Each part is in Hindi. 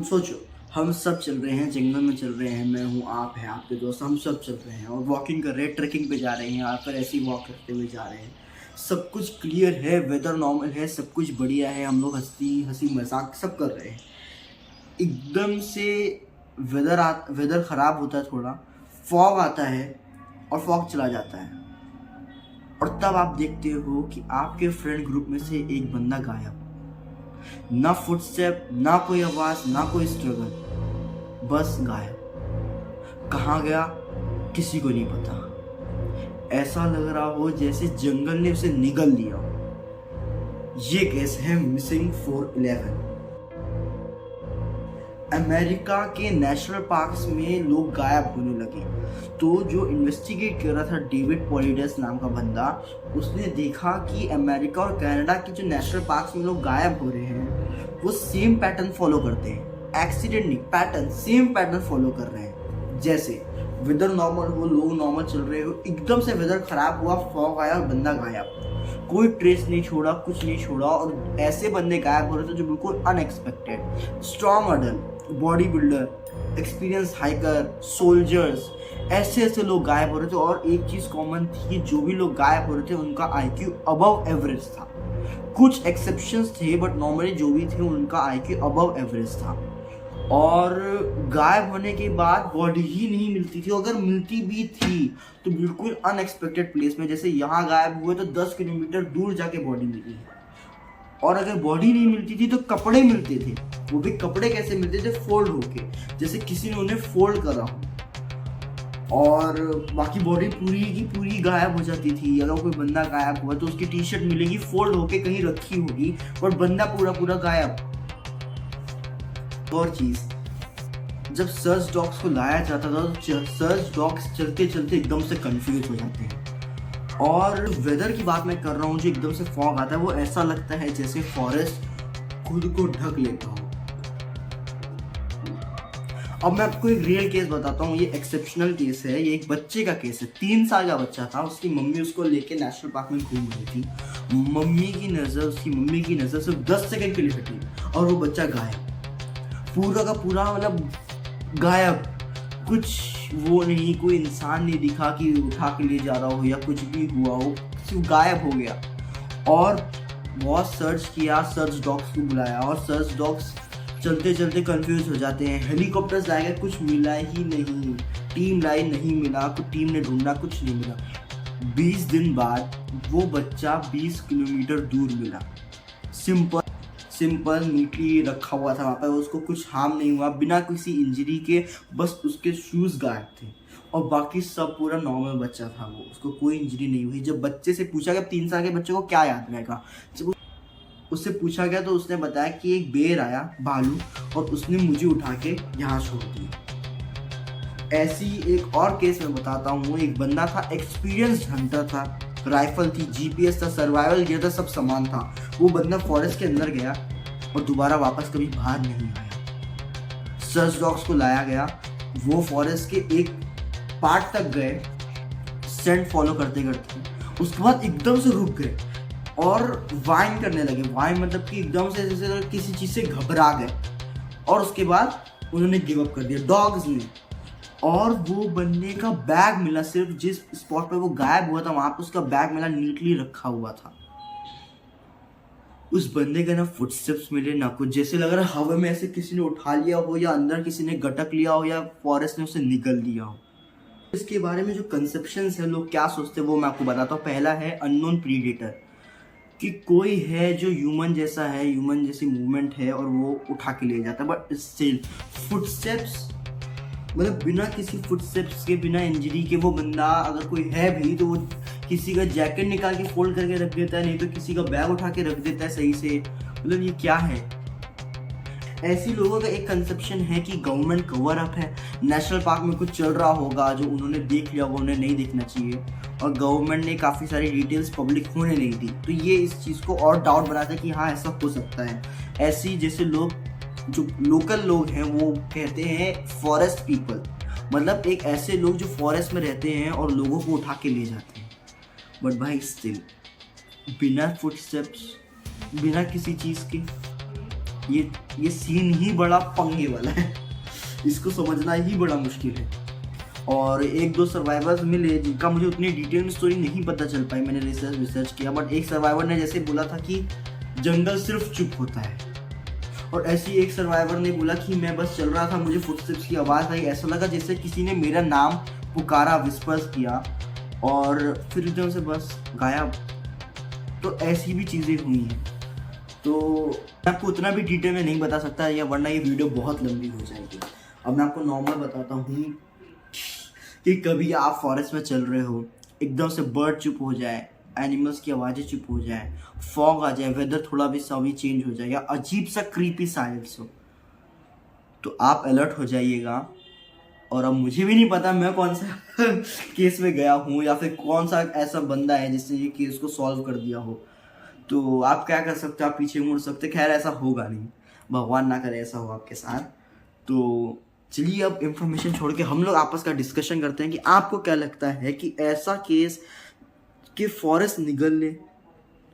सोचो, हम सब चल रहे हैं, जंगल में चल रहे हैं, मैं हूँ, आप है, आपके दोस्त, हम सब चल रहे हैं और वॉकिंग कर रहे हैं, ट्रैकिंग पे जा रहे हैं या फिर ऐसे ही वॉक करते हुए जा रहे हैं। सब कुछ क्लियर है, वेदर नॉर्मल है, सब कुछ बढ़िया है, हम लोग हंसी हंसी मजाक सब कर रहे हैं। एकदम से वेदर ख़राब होता है, थोड़ा फॉग आता है और फॉग चला जाता है और तब आप देखते हो कि आपके फ्रेंड ग्रुप में से एक बंदा गायब। ना फुटस्टेप, ना कोई आवाज, ना कोई स्ट्रगल, बस गायब। कहाँ गया किसी को नहीं पता। ऐसा लग रहा हो जैसे जंगल ने उसे निगल लिया हो। ये केस है मिसिंग 411। अमेरिका के नेशनल पार्क्स में लोग गायब होने लगे, तो जो इन्वेस्टिगेट कर रहा था डेविड पॉलिडस नाम का बंदा, उसने देखा कि अमेरिका और कनाडा के जो नेशनल पार्क्स में लोग गायब हो रहे हैं वो सेम पैटर्न फॉलो करते हैं। एक्सीडेंट नहीं, पैटर्न, सेम पैटर्न फॉलो कर रहे हैं। जैसे वेदर नॉर्मल हो, लोग नॉर्मल चल रहे हो, एकदम से वेदर खराब हुआ, फॉग आया और बंदा गायब। कोई ट्रेस नहीं छोड़ा, कुछ नहीं छोड़ा और ऐसे बंदे गायब हो रहे थे जो बिल्कुल unexpected. Strong adult, body builder, experience hiker, soldiers, ऐसे ऐसे लोग गायब हो रहे थे। और एक चीज कॉमन थी कि जो भी लोग गायब हो रहे थे उनका आईक्यू अबव एवरेज था। कुछ एक्सेप्शंस थे बट नॉर्मली जो भी थे उनका आईक्यू अबव एवरेज था। और गायब होने के बाद बॉडी ही नहीं मिलती थी, अगर मिलती भी थी तो बिल्कुल अनएक्सपेक्टेड प्लेस में। जैसे यहाँ गायब हुए तो 10 किलोमीटर दूर जाके बॉडी मिली। और अगर बॉडी नहीं मिलती थी तो कपड़े मिलते थे। वो भी कपड़े कैसे मिलते थे? फोल्ड होके, जैसे किसी ने उन्हें फोल्ड करा हो। और बाकी बॉडी पूरी की पूरी गायब हो जाती थी। अगर कोई बंदा गायब हुआ तो उसकी टी शर्ट मिलेगी फोल्ड होके कहीं रखी होगी, पर बंदा पूरा पूरा गायब। और चीज, जब सर्च डॉग्स को लाया जाता था तो सर्च डॉग्स चलते चलते एकदम से कंफ्यूज हो जाते हैं। और वेदर की बात मैं कर रहा हूँ, जो एकदम से फॉग आता है वो ऐसा लगता है जैसे फॉरेस्ट खुद को ढक लेता हो। अब मैं आपको एक रियल केस बताता हूँ। ये एक्सेप्शनल केस है, ये एक बच्चे का केस है। 3 साल का बच्चा था, उसकी मम्मी उसको लेके नेशनल पार्क में घूम रही थी। उसकी मम्मी की नजर सिर्फ 10 सेकंड के लिए हटी और वो बच्चा गायब, पूरा का पूरा, मतलब गायब। कुछ वो नहीं, कोई इंसान नहीं दिखा कि उठा के ले जा रहा हो या कुछ भी हुआ हो, सिर्फ गायब हो गया। और बहुत सर्च किया, सर्च डॉग्स को बुलाया और सर्च डॉग्स चलते चलते कंफ्यूज हो जाते हैं। हेलीकॉप्टर्स लाए गए, कुछ मिला ही नहीं। टीम लाई, नहीं मिला। कुछ टीम ने ढूंढा, कुछ नहीं मिला। 20 दिन बाद वो बच्चा 20 किलोमीटर दूर मिला। सिंपल नीटली रखा हुआ था वहाँ पर, उसको कुछ हार्म नहीं हुआ, बिना किसी इंजरी के। बस उसके शूज़ गायब थे और बाकी सब पूरा नॉर्मल बच्चा था वो, उसको कोई इंजरी नहीं हुई। जब बच्चे से पूछा गया, 3 साल के बच्चे को क्या याद रहेगा, जब उससे पूछा गया तो उसने बताया कि एक बेर आया, भालू, और उसने मुझे उठा के यहाँ छोड़ दिया। ऐसी एक और केस मैं बताता हूँ। एक बंदा था, एक्सपीरियंस्ड हंटर था, राइफल थी, जीपीएस था, सर्वाइवल गियर था, सब सामान था। वो बंदा फॉरेस्ट के अंदर गया और दोबारा वापस कभी बाहर नहीं आया। सर्च डॉग्स को लाया गया, वो फॉरेस्ट के एक पार्ट तक गए, सेंट फॉलो करते करते। उसके बाद एकदम से रुक गए और वाइन करने लगे। वाइन मतलब कि एकदम से जैसे किसी चीज़ से घबरा गए और उसके बाद उन्होंने गिव अप कर दिया, डॉग्स ने। और वो बंदे का बैग मिला, सिर्फ जिस स्पॉट पे वो गायब हुआ था वहां पे उसका बैग मिला, नीटली रखा हुआ था। उस बंदे का ना फुटस्टेप्स मिले ना कुछ, जैसे लग रहा है हवा में ऐसे किसी ने उठा लिया हो या अंदर किसी ने गटक लिया हो या फॉरेस्ट ने उसे निगल लिया हो। इसके बारे में जो कंसेप्शंस है, लोग क्या सोचते हैं वो मैं आपको बताता हूँ। पहला है अननोन प्रीडेटर, कि कोई है जो ह्यूमन जैसा है, ह्यूमन जैसी मूवमेंट है और वो उठा के ले जाता है। बट स्टिल फुटस्टेप्स, मतलब बिना किसी फुटस्टेप्स के, बिना इंजरी के वो बंदा अगर कोई है भी तो वो किसी का जैकेट निकाल के फोल्ड करके रख देता है, नहीं तो किसी का बैग उठा के रख देता है सही से। मतलब ये क्या है? ऐसी लोगों का एक कंसेप्शन है कि गवर्नमेंट कवर अप है, नेशनल पार्क में कुछ चल रहा होगा जो उन्होंने देख लिया, वो उन्हें नहीं देखना चाहिए, और गवर्नमेंट ने काफ़ी सारी डिटेल्स पब्लिक होने नहीं दी। तो ये इस चीज़ को और डाउट बनाता है कि हाँ ऐसा हो सकता है। ऐसी जैसे लोग, जो लोकल लोग हैं वो कहते हैं फॉरेस्ट पीपल, मतलब एक ऐसे लोग जो फॉरेस्ट में रहते हैं और लोगों को उठा के ले जाते हैं। बट भाई स्टिल बिना फुटस्टेप्स, बिना किसी चीज़ के ये सीन ही बड़ा पंगे वाला है, इसको समझना ही बड़ा मुश्किल है। और एक दो सर्वाइवर्स मिले जिनका मुझे उतनी डिटेल में स्टोरी नहीं पता चल पाई, मैंने रिसर्च किया, बट एक सर्वाइवर ने जैसे बोला था कि जंगल सिर्फ चुप होता है, और ऐसी एक सर्वाइवर ने बोला कि मैं बस चल रहा था, मुझे फुटस्टेप्स की आवाज़ आई, ऐसा लगा जैसे किसी ने मेरा नाम पुकारा, विस्पर्स किया, और फिर एकदम से बस गायब। तो ऐसी भी चीज़ें हुई हैं। तो मैं आपको उतना भी डिटेल में नहीं बता सकता, या वरना ये वीडियो बहुत लंबी हो जाएगी। अब मैं आपको नॉर्मल बताता हूँ कि कभी आप फॉरेस्ट में चल रहे हो, एकदम से बर्ड चुप हो जाए, एनिमल्स की आवाज़ें चुप हो जाए, फॉग आ जाए, वेदर थोड़ा भी चेंज हो जाए, या अजीब सा क्रीपी साइलेंस हो, तो आप अलर्ट हो जाइएगा। और अब मुझे भी नहीं पता मैं कौन सा केस में गया हूँ, या फिर कौन सा ऐसा बंदा है जिसने ये केस को सॉल्व कर दिया हो। तो आप क्या कर सकते हो, आप पीछे मुड़ सकते, खैर ऐसा होगा नहीं, भगवान ना करे ऐसा हो आपके साथ। तो चलिए अब इंफॉर्मेशन छोड़ के हम लोग आपस का डिस्कशन करते हैं कि आपको क्या लगता है कि ऐसा केस कि फॉरेस्ट निगल ले,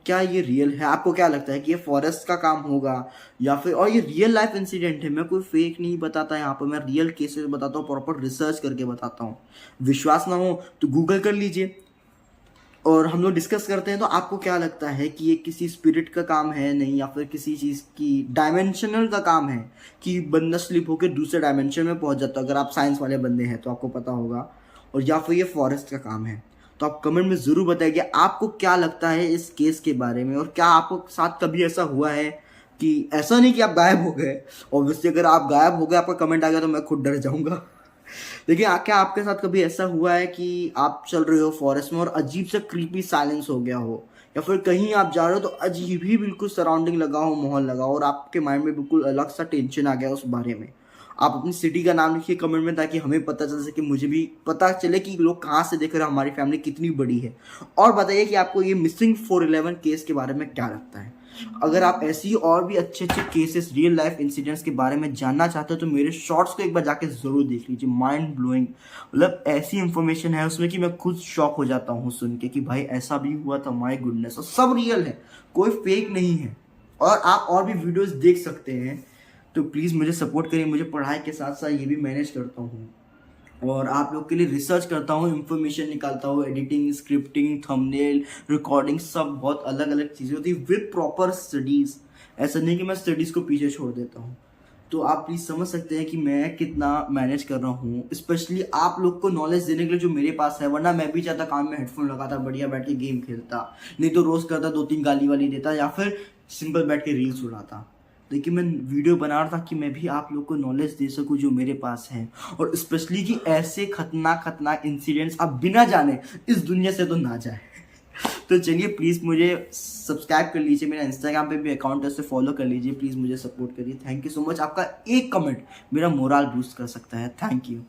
क्या ये रियल है? आपको क्या लगता है कि ये फॉरेस्ट का काम होगा या फिर, और ये रियल लाइफ इंसिडेंट है, मैं कोई फेक नहीं बताता यहाँ पर, मैं रियल केसेस बताता हूँ, प्रॉपर रिसर्च करके बताता हूँ। विश्वास ना हो तो गूगल कर लीजिए और हम लोग डिस्कस करते हैं। तो आपको क्या लगता है कि ये किसी स्पिरिट का काम है नहीं, या फिर किसी चीज़ की डायमेंशनल का काम है कि बंदा स्लिप होकर दूसरे डायमेंशन में पहुंच जाता है? अगर आप साइंस वाले बंदे हैं तो आपको पता होगा। और या फिर ये फॉरेस्ट का काम है? तो आप कमेंट में ज़रूर बताइए आपको क्या लगता है इस केस के बारे में, और क्या आपको साथ कभी ऐसा हुआ है कि ऐसा नहीं कि आप गायब हो गए। ऑब्वियसली अगर आप गायब हो गए, आपका कमेंट आ गया तो मैं खुद डर जाऊंगा। लेकिन क्या आपके साथ कभी ऐसा हुआ है कि आप चल रहे हो फॉरेस्ट में और अजीब सा क्रीपी साइलेंस हो गया हो, या फिर कहीं आप जा रहे हो तो अजीब ही बिल्कुल सराउंडिंग लगा हो, माहौल लगा हो, और आपके माइंड में बिल्कुल अलग सा टेंशन आ गया उस बारे में? आप अपनी सिटी का नाम लिखिए कमेंट में, ताकि हमें पता चल सके, मुझे भी पता चले कि लोग कहाँ से देख रहे हैं, हमारी फैमिली कितनी बड़ी है। और बताइए कि आपको ये मिसिंग 411 केस के बारे में क्या लगता है। अगर आप ऐसी और भी अच्छे अच्छे केसेस, रियल लाइफ इंसिडेंट्स के बारे में जानना चाहते हो तो मेरे शॉर्ट्स को एक बार जाके ज़रूर देख लीजिए। माइंड ब्लोइंग, मतलब ऐसी इंफॉर्मेशन है उसमें कि मैं खुद शॉक हो जाता हूँ सुन के कि भाई ऐसा भी हुआ था, माय गुडनेस। और सब रियल है, कोई फेक नहीं है। और आप और भी वीडियोस देख सकते हैं, तो प्लीज़ मुझे सपोर्ट करिए। मुझे पढ़ाई के साथ साथ ये भी मैनेज करता हूँ और आप लोग के लिए रिसर्च करता हूँ, इन्फॉर्मेशन निकालता हूँ, एडिटिंग, स्क्रिप्टिंग, थंबनेल, रिकॉर्डिंग, सब बहुत अलग अलग चीज़ें होती है विद प्रॉपर स्टडीज़। ऐसा नहीं कि मैं स्टडीज़ को पीछे छोड़ देता हूँ। तो आप प्लीज़ समझ सकते हैं कि मैं कितना मैनेज कर रहा हूँ, स्पेशली आप लोग को नॉलेज देने के लिए जो मेरे पास है। वरना मैं भी चाहता कान में हेडफोन लगाता, बढ़िया बैठ के गेम खेलता, नहीं तो रोज़ करता 2-3 गाली वाली देता, या फिर सिंपल बैठ के रील्स उड़ाता। लेकिन मैं वीडियो बना रहा था कि मैं भी आप लोग को नॉलेज दे सकूं जो मेरे पास है, और स्पेशली कि ऐसे खतरनाक इंसिडेंट्स आप बिना जाने इस दुनिया से तो ना जाए। तो चलिए प्लीज़ मुझे सब्सक्राइब कर लीजिए, मेरा इंस्टाग्राम पे भी अकाउंट है, उसे फॉलो कर लीजिए। प्लीज़ मुझे सपोर्ट करिए। Thank you so much. आपका एक कमेंट मेरा मोरल बूस्ट कर सकता है। Thank you.